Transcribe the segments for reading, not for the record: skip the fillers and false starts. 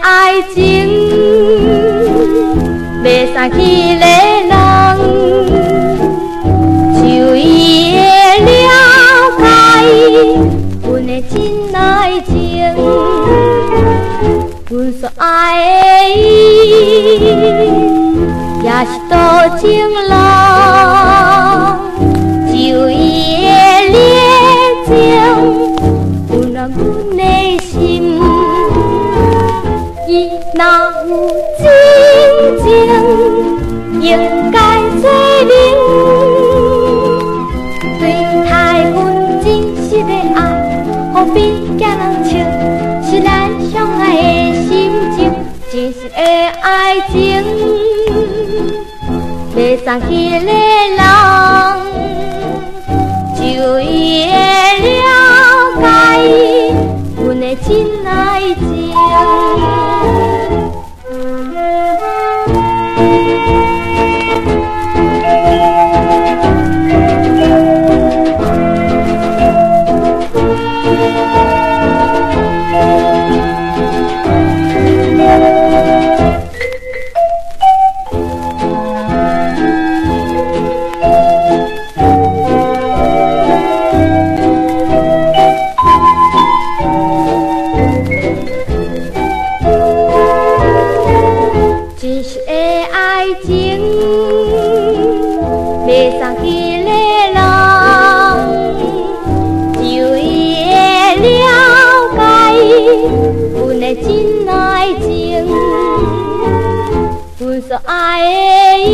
爱情，袂送去个人，就伊会了解阮的真爱情，阮所爱的伊，也是多情人，就伊的热情，温暖阮的心。伊若有真情，应该做明，对待阮真实的爱，何必惊人笑？是咱相爱的心情，真实的爱情，袂送去个人，就伊会了解阮的真爱情。真实的爱情，袂送去个人，就伊会了解阮的真爱情，阮所爱的伊，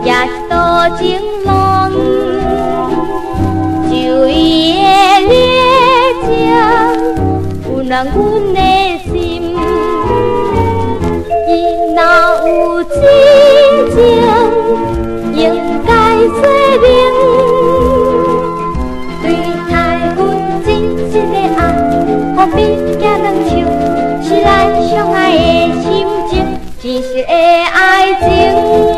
也是多情人，就伊的热情，温暖阮的心。伊若有真情，应该做明，对待阮真实的爱，何必惊人笑？是咱相爱的心情，真实的爱情。